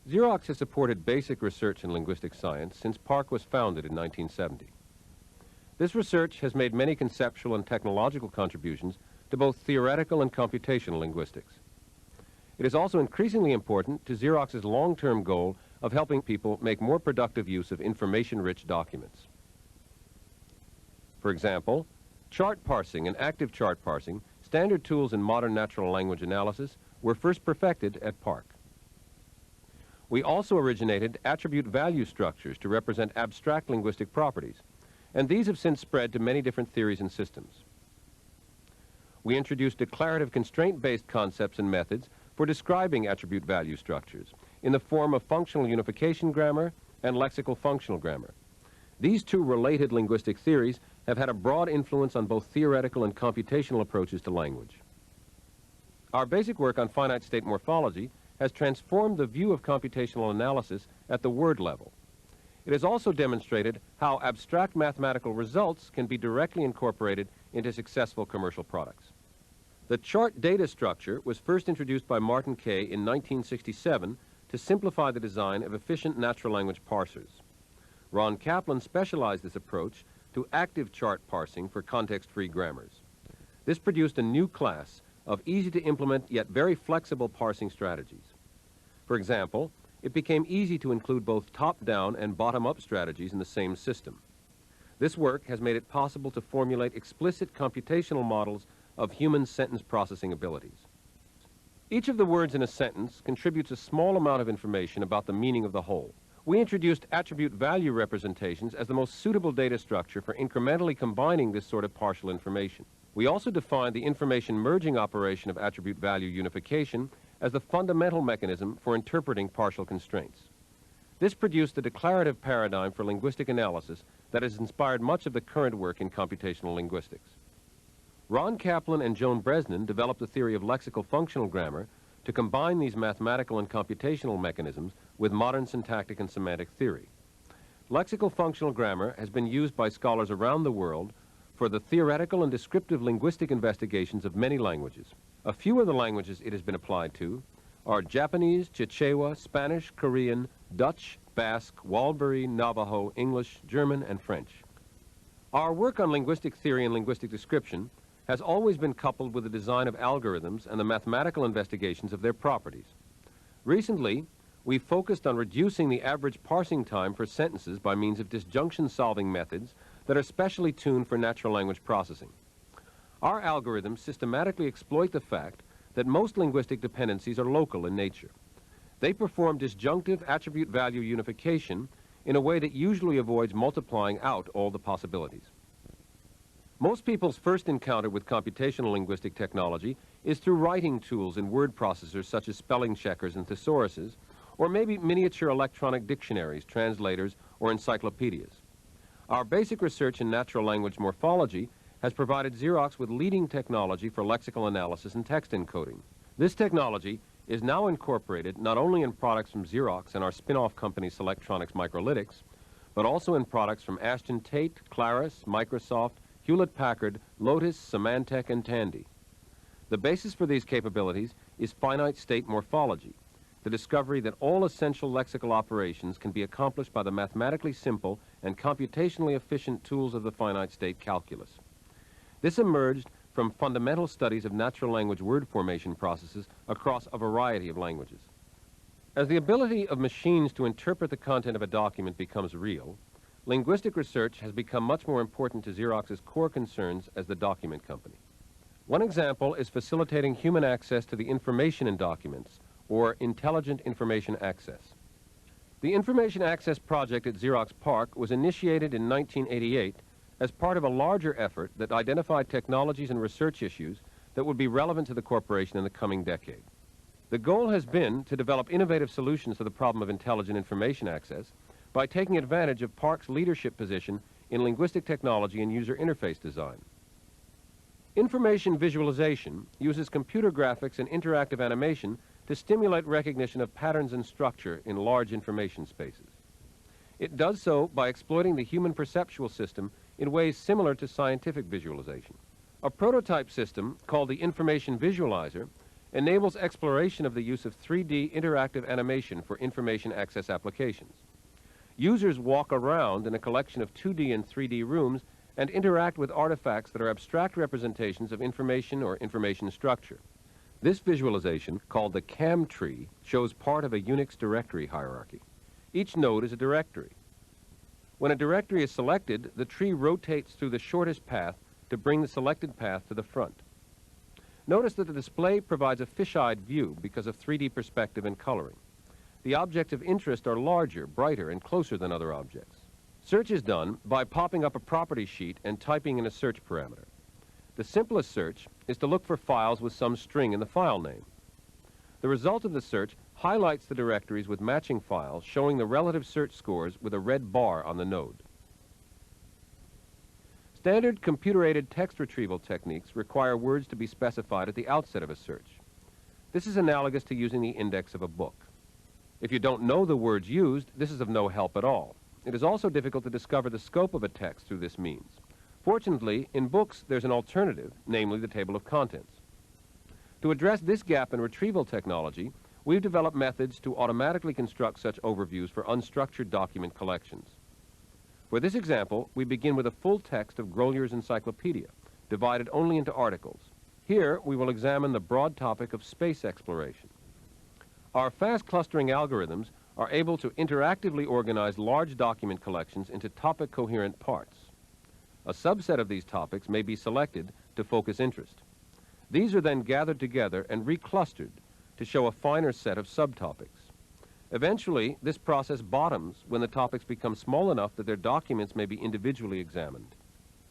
Xerox has supported basic research in linguistic science since PARC was founded in 1970. This research has made many conceptual and technological contributions to both theoretical and computational linguistics. It is also increasingly important to Xerox's long-term goal of helping people make more productive use of information-rich documents. For example, chart parsing and active chart parsing, standard tools in modern natural language analysis, were first perfected at PARC. We also originated attribute value structures to represent abstract linguistic properties, and these have since spread to many different theories and systems. We introduced declarative constraint-based concepts and methods for describing attribute value structures in the form of functional unification grammar and lexical functional grammar. These two related linguistic theories have had a broad influence on both theoretical and computational approaches to language. Our basic work on finite state morphology has transformed the view of computational analysis at the word level. It has also demonstrated how abstract mathematical results can be directly incorporated into successful commercial products. The chart data structure was first introduced by Martin Kay in 1967 to simplify the design of efficient natural language parsers. Ron Kaplan specialized this approach to active chart parsing for context-free grammars. This produced a new class of easy-to-implement yet very flexible parsing strategies. For example, it became easy to include both top-down and bottom-up strategies in the same system. This work has made it possible to formulate explicit computational models of human sentence processing abilities. Each of the words in a sentence contributes a small amount of information about the meaning of the whole. We introduced attribute value representations as the most suitable data structure for incrementally combining this sort of partial information. We also defined the information merging operation of attribute value unification as the fundamental mechanism for interpreting partial constraints. This produced a declarative paradigm for linguistic analysis that has inspired much of the current work in computational linguistics. Ron Kaplan and Joan Bresnan developed the theory of lexical functional grammar to combine these mathematical and computational mechanisms with modern syntactic and semantic theory. Lexical functional grammar has been used by scholars around the world for the theoretical and descriptive linguistic investigations of many languages. A few of the languages it has been applied to are Japanese, Chichewa, Spanish, Korean, Dutch, Basque, Walburi, Navajo, English, German, and French. Our work on linguistic theory and linguistic description has always been coupled with the design of algorithms and the mathematical investigations of their properties. Recently, we focused on reducing the average parsing time for sentences by means of disjunction solving methods that are specially tuned for natural language processing. Our algorithms systematically exploit the fact that most linguistic dependencies are local in nature. They perform disjunctive attribute value unification in a way that usually avoids multiplying out all the possibilities. Most people's first encounter with computational linguistic technology is through writing tools in word processors such as spelling checkers and thesauruses, or maybe miniature electronic dictionaries, translators, or encyclopedias. Our basic research in natural language morphology has provided Xerox with leading technology for lexical analysis and text encoding. This technology is now incorporated not only in products from Xerox and our spin-off company Selectronics Microlytics, but also in products from Ashton Tate, Claris, Microsoft, Hewlett-Packard, Lotus, Symantec, and Tandy. The basis for these capabilities is finite state morphology, the discovery that all essential lexical operations can be accomplished by the mathematically simple and computationally efficient tools of the finite state calculus. This emerged from fundamental studies of natural language word formation processes across a variety of languages. As the ability of machines to interpret the content of a document becomes real, linguistic research has become much more important to Xerox's core concerns as the document company. One example is facilitating human access to the information in documents, or intelligent information access. The Information Access Project at Xerox PARC was initiated in 1988 as part of a larger effort that identified technologies and research issues that would be relevant to the corporation in the coming decade. The goal has been to develop innovative solutions to the problem of intelligent information access by taking advantage of PARC's leadership position in linguistic technology and user interface design. Information visualization uses computer graphics and interactive animation to stimulate recognition of patterns and structure in large information spaces. It does so by exploiting the human perceptual system in ways similar to scientific visualization. A prototype system called the Information Visualizer enables exploration of the use of 3D interactive animation for information access applications. Users walk around in a collection of 2D and 3D rooms and interact with artifacts that are abstract representations of information or information structure. This visualization, called the CAM tree, shows part of a Unix directory hierarchy. Each node is a directory. When a directory is selected, the tree rotates through the shortest path to bring the selected path to the front. Notice that the display provides a fish-eyed view because of 3D perspective and coloring. The objects of interest are larger, brighter, and closer than other objects. Search is done by popping up a property sheet and typing in a search parameter. The simplest search is to look for files with some string in the file name. The result of the search highlights the directories with matching files, showing the relative search scores with a red bar on the node. Standard computer-aided text retrieval techniques require words to be specified at the outset of a search. This is analogous to using the index of a book. If you don't know the words used, this is of no help at all. It is also difficult to discover the scope of a text through this means. Fortunately, in books, there's an alternative, namely the table of contents. To address this gap in retrieval technology, we've developed methods to automatically construct such overviews for unstructured document collections. For this example, we begin with a full text of Grollier's encyclopedia, divided only into articles. Here, we will examine the broad topic of space exploration. Our fast clustering algorithms are able to interactively organize large document collections into topic-coherent parts. A subset of these topics may be selected to focus interest. These are then gathered together and reclustered to show a finer set of subtopics. Eventually, this process bottoms when the topics become small enough that their documents may be individually examined.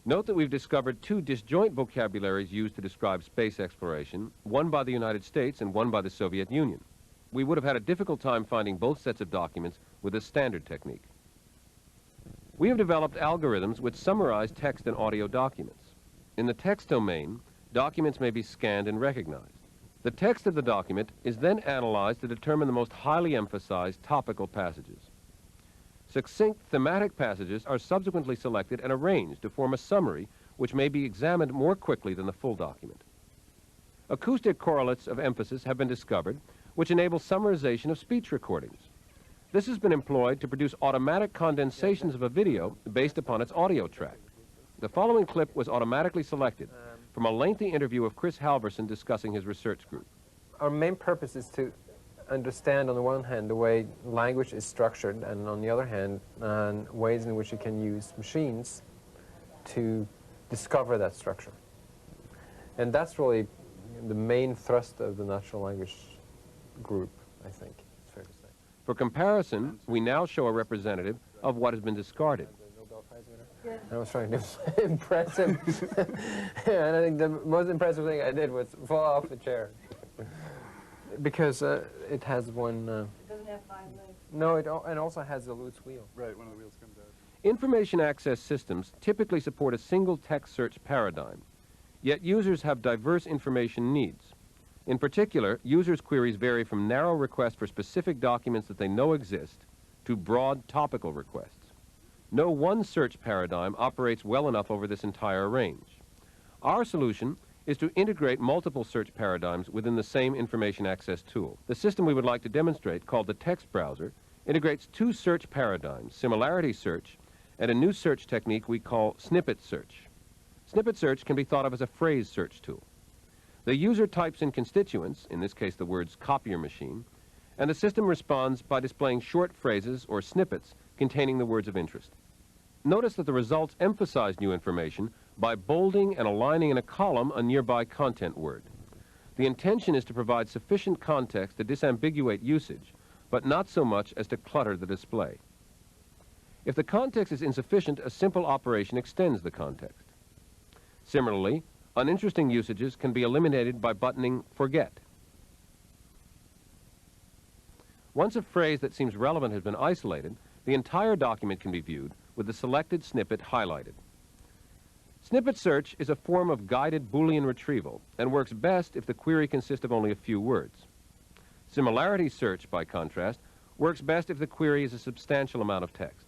Note that we've discovered two disjoint vocabularies used to describe space exploration, one by the United States and one by the Soviet Union. We would have had a difficult time finding both sets of documents with this standard technique. We have developed algorithms which summarize text and audio documents. In the text domain, documents may be scanned and recognized. The text of the document is then analyzed to determine the most highly emphasized topical passages. Succinct thematic passages are subsequently selected and arranged to form a summary which may be examined more quickly than the full document. Acoustic correlates of emphasis have been discovered which enable summarization of speech recordings. This has been employed to produce automatic condensations of a video based upon its audio track. The following clip was automatically selected from a lengthy interview of Chris Halverson discussing his research group. Our main purpose is to understand, on the one hand, the way language is structured, and on the other hand, ways in which you can use machines to discover that structure. And that's really the main thrust of the natural language group, I think, it's fair to say. For comparison, we now show a representative of what has been discarded. I was trying to impress him. And I think the most impressive thing I did was fall off the chair. Because it has one... it doesn't have 5 legs. No, it also has a loose wheel. Right, one of the wheels comes out. Information access systems typically support a single text search paradigm, yet users have diverse information needs. In particular, users' queries vary from narrow requests for specific documents that they know exist to broad topical requests. No one search paradigm operates well enough over this entire range. Our solution is to integrate multiple search paradigms within the same information access tool. The system we would like to demonstrate, called the text browser, integrates two search paradigms, similarity search and a new search technique we call snippet search. Snippet search can be thought of as a phrase search tool. The user types in constituents, in this case the words copier machine, and the system responds by displaying short phrases or snippets containing the words of interest. Notice that the results emphasize new information by bolding and aligning in a column a nearby content word. The intention is to provide sufficient context to disambiguate usage, but not so much as to clutter the display. If the context is insufficient, a simple operation extends the context. Similarly, uninteresting usages can be eliminated by buttoning Forget. Once a phrase that seems relevant has been isolated, the entire document can be viewed with the selected snippet highlighted. Snippet search is a form of guided Boolean retrieval and works best if the query consists of only a few words. Similarity search, by contrast, works best if the query is a substantial amount of text.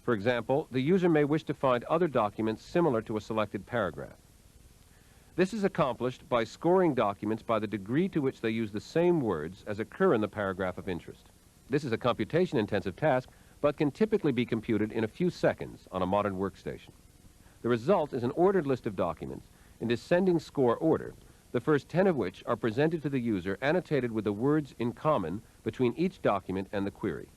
For example, the user may wish to find other documents similar to a selected paragraph. This is accomplished by scoring documents by the degree to which they use the same words as occur in the paragraph of interest. This is a computation-intensive task, but can typically be computed in a few seconds on a modern workstation. The result is an ordered list of documents in descending score order, the first 10 of which are presented to the user annotated with the words in common between each document and the query.